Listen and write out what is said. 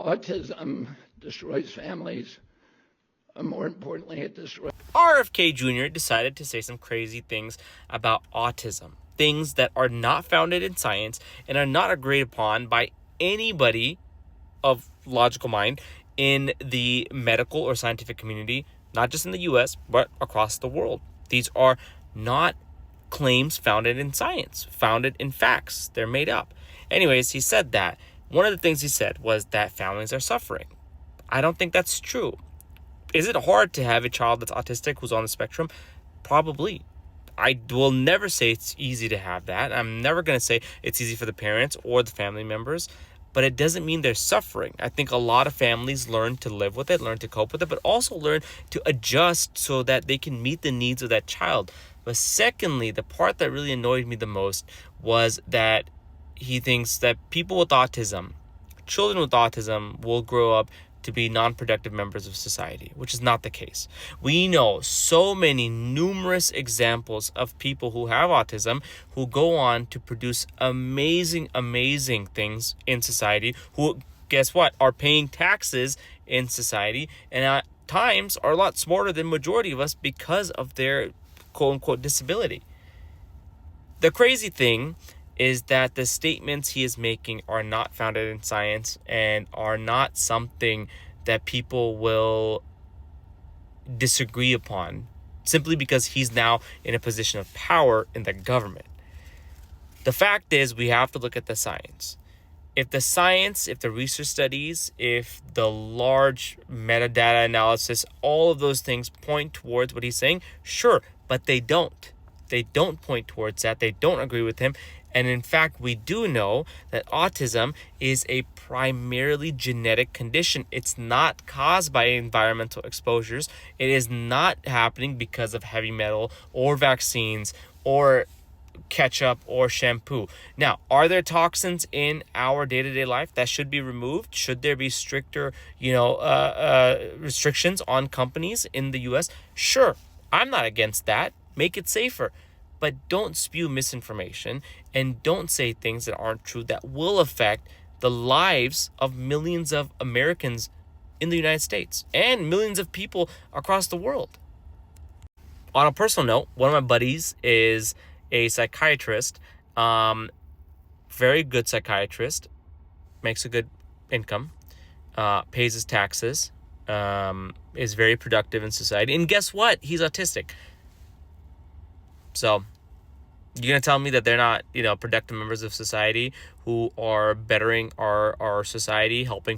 autism destroys families. More importantly, it destroys. RFK Jr. decided to say some crazy things about autism, things that are not founded in science and are not agreed upon by anybody of logical mind in the medical or scientific community, not just in the US, but across the world. These are not claims founded in science, founded in facts. They're made up. Anyways, he said that. One of the things he said was that families are suffering. I don't think that's true. Is it hard to have a child that's autistic who's on the spectrum? Probably. I will never say it's easy to have that. I'm never going to say it's easy for the parents or the family members, but it doesn't mean they're suffering. I think a lot of families learn to live with it, learn to cope with it, but also learn to adjust so that they can meet the needs of that child. But secondly, the part that really annoyed me the most was that he thinks that people with autism, children with autism, will grow up to be non-productive members of society, which is not the case. We know so many numerous examples of people who have autism who go on to produce amazing things in society, who, guess what, are paying taxes in society, and at times are a lot smarter than majority of us because of their quote-unquote disability. The crazy thing is that the statements he is making are not founded in science and are not something that people will disagree upon simply because he's now in a position of power in the government. The fact is, we have to look at the science. If the science, if the research studies, if the large metadata analysis, all of those things point towards what he's saying, sure, but they don't. They don't point towards that. They don't agree with him. And in fact, we do know that autism is a primarily genetic condition. It's not caused by environmental exposures. It is not happening because of heavy metal or vaccines or ketchup or shampoo. Now, are there toxins in our day-to-day life that should be removed? Should there be stricter, restrictions on companies in the US? Sure, I'm not against that. Make it safer. But don't spew misinformation and don't say things that aren't true that will affect the lives of millions of Americans in the United States and millions of people across the world. On a personal note, one of my buddies is a psychiatrist, very good psychiatrist, makes a good income, pays his taxes, is very productive in society. And guess what? He's autistic. So you're going to tell me that they're not, productive members of society who are bettering our society, helping